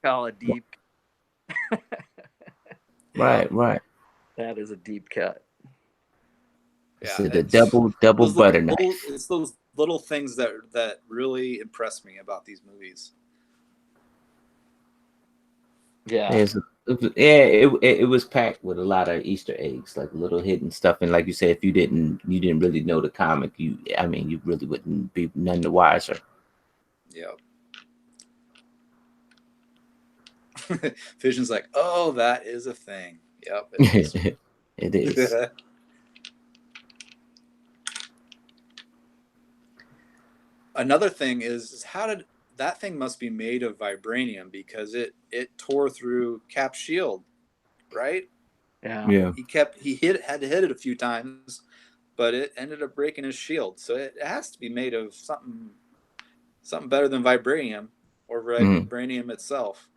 Call it deep. Right. That is a deep cut. Yeah, so the double butter knife. It's those little things that really impress me about these movies. Yeah. It was packed with a lot of Easter eggs, like little hidden stuff. And like you said, if you didn't really know the comic, you really wouldn't be none the wiser. Yep. Vision's like, oh, that is a thing. Yep, it is. It is. Another thing is how did that thing must be made of vibranium, because it tore through Cap's shield, right? Yeah. He had to hit it a few times, but it ended up breaking his shield. So it has to be made of something better than vibranium, or vibranium itself.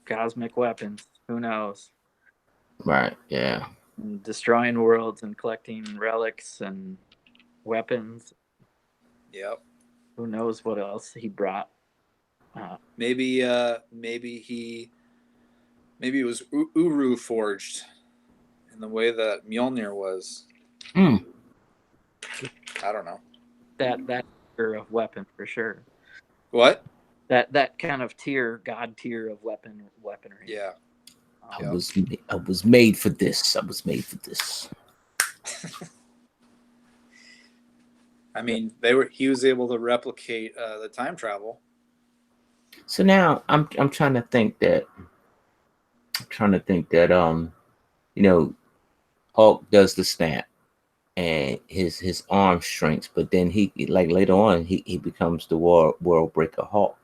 Cosmic weapons. Who knows? Right. Yeah. And destroying worlds and collecting relics and weapons. Yep. Who knows what else he brought? Maybe it was Uru forged in the way that Mjolnir was. I don't know. That tier of weapon for sure. What? That kind of god tier of weaponry. Yeah. I was made for this. I was made for this. I mean, he was able to replicate the time travel. So now I'm trying to think that you know, Hulk does the snap and his arm shrinks, but then he, like, later on he becomes the world breaker Hulk.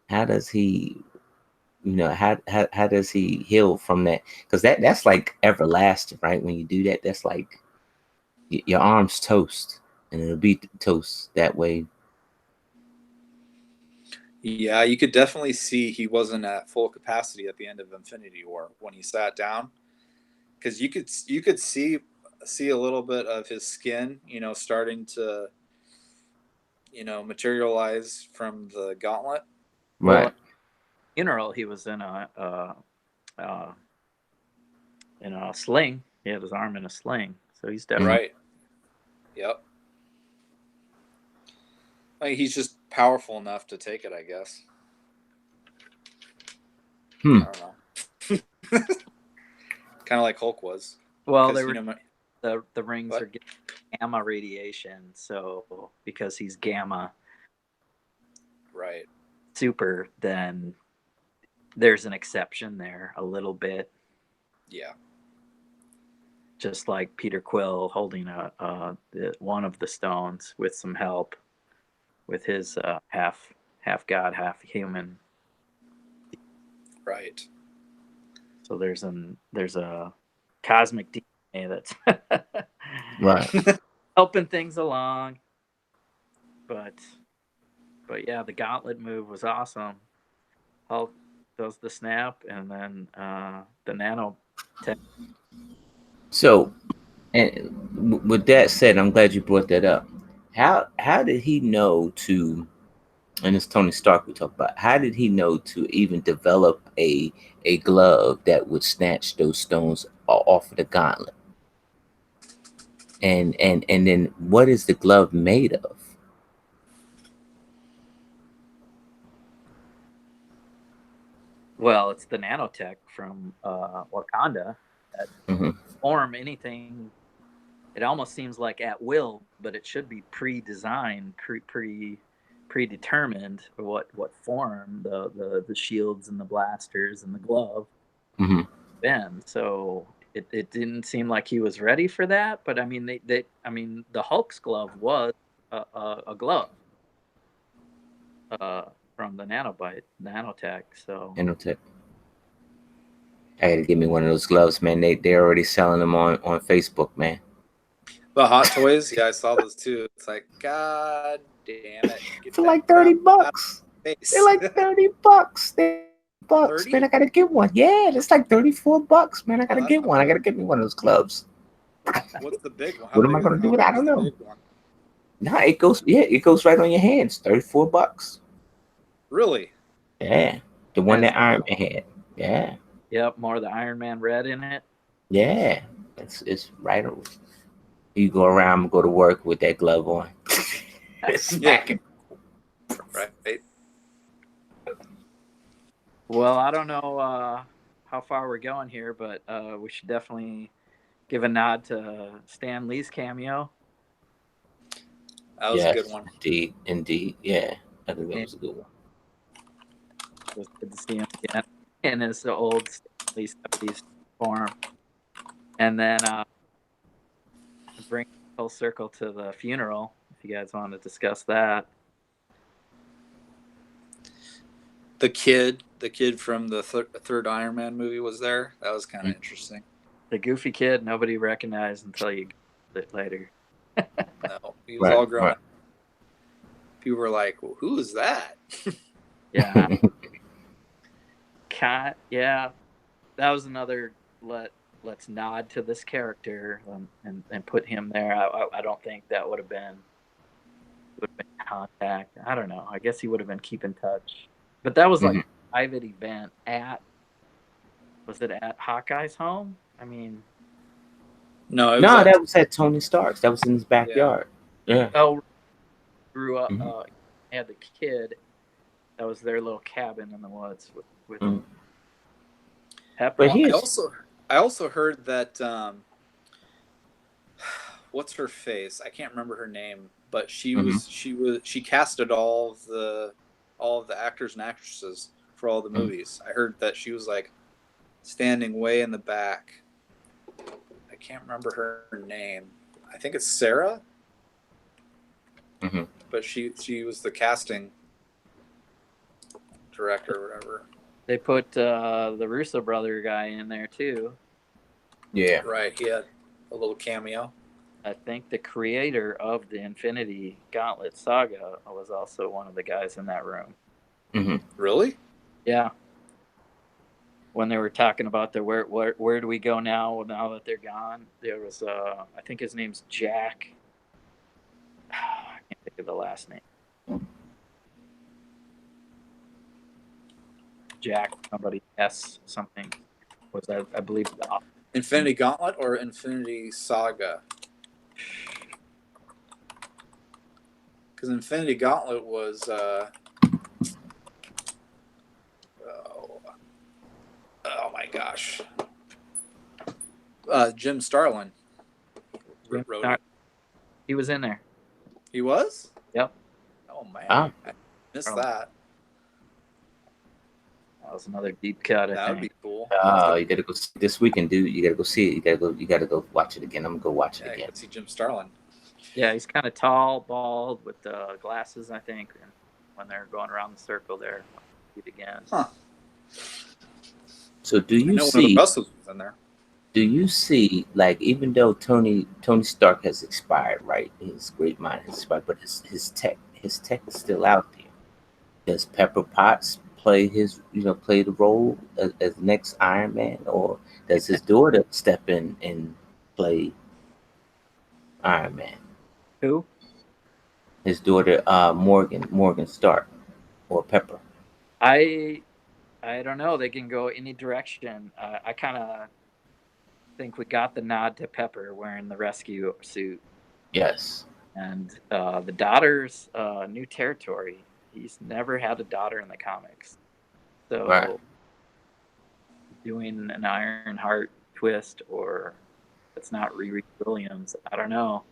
How does he, how does he heal from that? Because that's like everlasting, right? When you do that, that's like your arm's toast, and it'll be toast that way. Yeah, you could definitely see he wasn't at full capacity at the end of Infinity War when he sat down, because you could see a little bit of his skin, starting to materialize from the gauntlet. Well, Right. funeral, he was in a sling. He had his arm in a sling, so he's definitely Right. Yep. Like, he's just powerful enough to take it, I guess. I don't know. Kind of like Hulk was. Well, 'Cause, the rings What? are getting gamma radiation, so because he's gamma Right. super, then there's an exception there a little bit. Yeah. Just like Peter Quill holding one of the stones with some help with his half god, half human. Right. So there's a cosmic DNA that's Right. helping things along. But yeah, the gauntlet move was awesome. Hulk does the snap, and then the nano. So, and with that said, I'm glad you brought that up. How did he know to? And it's Tony Stark we talk about. How did he know to even develop a glove that would snatch those stones off of the gauntlet? And then what is the glove made of? Well, it's the nanotech from Wakanda that Hmm. form anything. It almost seems like at will, but it should be pre-designed, predetermined what form the shields and the blasters and the glove Hmm. been. So it didn't seem like he was ready for that. But I mean, the Hulk's glove was a glove from the nanotech. So Nanotech. I gotta give me one of those gloves, man. They're already selling them on Facebook, man. The Hot Toys, yeah, I saw those too. It's like, God damn it. Get For that like crap 30 out of bucks. my They're face. like 30 bucks. Bucks, man. 30? I gotta get one. Yeah, it's like 34 bucks, man. I Oh, gotta that's get not one. I bad. gotta get me one of those gloves. What's the big one? What am I gonna do How with it? I big is don't the know. big one? Nah, it goes right on your hands. 34 bucks. Really? Yeah. The one as that Iron Man had. Yeah. yep, more of the Iron Man red in it. Yeah. It's right over. You go around and go to work with that glove on. Smacking. Right. Well, I don't know how far we're going here, but we should definitely give a nod to Stan Lee's cameo. That was a Yes, good one. indeed. Yeah. I think that And was a good one. it was good to see him again in his old Stan Lee 70s form. And then bring full circle to the funeral, if you guys want to discuss that. The kid from the third Iron Man movie was there. That was kind of interesting. The goofy kid nobody recognized until you get it later. No, he was all grown Right. up. People were like, well, "Who is that?" Yeah. Yeah. That was another let's nod to this character and put him there. I don't think that would have been contact. I don't know. I guess he would have been keep in touch. But that was like a private event was it at Hawkeye's home? I mean, No, it was No, at that was at Tony Stark's. That was in his yeah. backyard. Yeah. grew up had the kid. That was their little cabin in the woods with Pepper. But Well, here's I also heard that what's her face? I can't remember her name. but she Mhm. she casted all of the actors and actresses for all the Mhm. movies. I heard that she was like standing way in the back. I can't remember her name. I think it's Sarah, Mhm. but she was the casting director or whatever. They put the Russo brother guy in there too. Yeah. Right, he had a little cameo. I think the creator of the Infinity Gauntlet saga was also one of the guys in that room. Mhm. Really? Yeah. When they were talking about the where do we go now that they're gone, there was I think his name's Jack. I can't think of the last name. Jack somebody S something was that, I believe the Infinity Gauntlet or Infinity Saga? Because Infinity Gauntlet was oh my gosh, Jim Starlin wrote it. He was in there. He was? Yep. Oh man, Ah. I missed that. That was another deep cut. That I would think. be cool. You gotta go see this weekend, dude. You gotta go see it. You gotta go watch it again. I'm gonna go watch it Yeah, again. go see Jim Starlin. Yeah, he's kind of tall, bald, with glasses, I think. And when they're going around the circle there, see it again. Huh. So do I you know one of the see? Russells was in there. Do you see, like, even though Tony Stark has expired, right? His great mind has expired, but his tech is still out there. Does Pepper Potts play play the role as next Iron Man, or does his daughter step in and play Iron Man? Who? His daughter, Morgan Stark, or Pepper. I don't know. They can go any direction. I kind of think we got the nod to Pepper wearing the rescue suit, Yes. and the daughter's new territory. He's never had a daughter in the comics, so Right. doing an Iron Heart twist, or it's not Riri Williams. I don't know.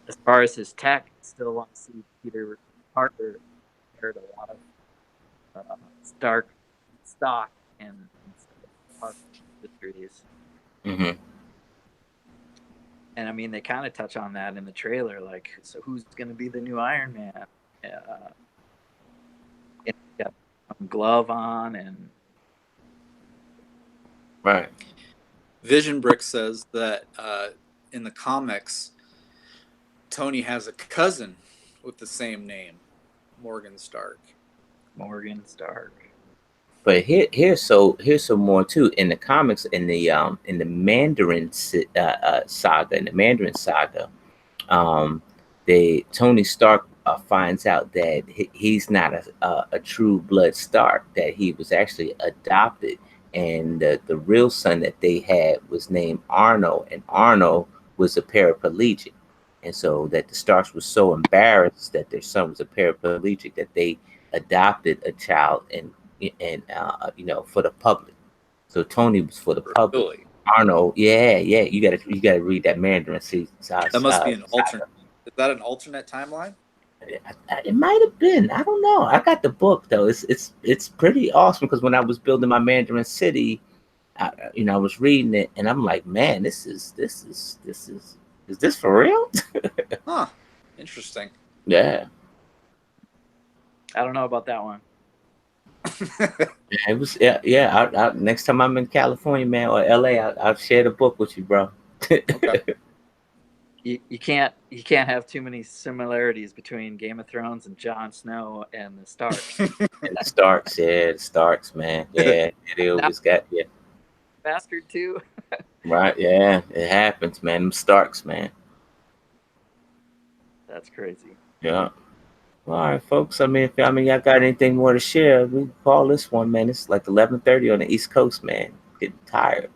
As far as his tech, I still want to see Peter Parker inherit a lot of Stark stock and Parker Industries. Mm-hmm. And I mean, they kind of touch on that in the trailer. Like, so who's going to be the new Iron Man? He's got some glove on, and Right. Vision Brick says that in the comics, Tony has a cousin with the same name, Morgan Stark. Morgan Stark. But here's some more too. In the comics, in the Mandarin saga, in the Mandarin saga, Tony Stark finds out that he's not a true blood Stark, that he was actually adopted, and the real son that they had was named Arno, and Arno was a paraplegic, and so that the Starks were so embarrassed that their son was a paraplegic that they adopted a child and for the public. So Tony was for the public. Really? Arno, yeah, you gotta read that Mandarin. See, That must be an alternate. Is that an alternate timeline? It might have been. I don't know. I got the book though. It's pretty awesome because when I was building my Mandarin City, I was reading it and I'm like, man, is this for real? Huh. Interesting. Yeah. I don't know about that one. Yeah, it was. Yeah. Next time I'm in California, man, or LA, I'll share the book with you, bro. Okay. You can't have too many similarities between Game of Thrones and Jon Snow and the Starks. And the Starks, man. Yeah, it always got yeah. Bastard too. Right, yeah, it happens, man. Them Starks, man. That's crazy. Yeah. All right, folks. I mean, if y'all got anything more to share, we can call this one, man. It's like 11:30 on the East Coast, man. Getting tired.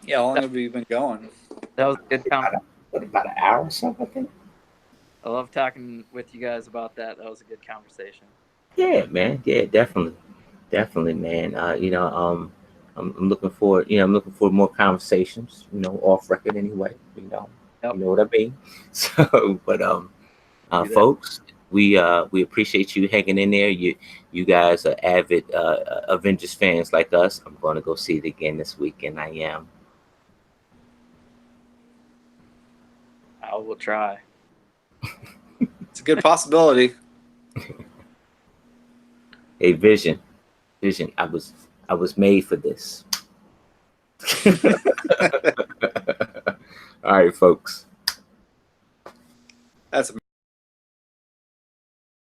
Yeah, how long have you been going? That was a good conversation. About an hour or something, I think. I love talking with you guys about that. That was a good conversation. Yeah, man. Yeah, definitely, man. I'm looking forward. I'm looking for more conversations. Off record anyway. Yep. You know what I mean. So, but folks, we appreciate you hanging in there. You guys are avid Avengers fans like us. I'm going to go see it again this weekend. I am. I will try. It's a good possibility. Hey, Vision. I was made for this. All right, folks. That's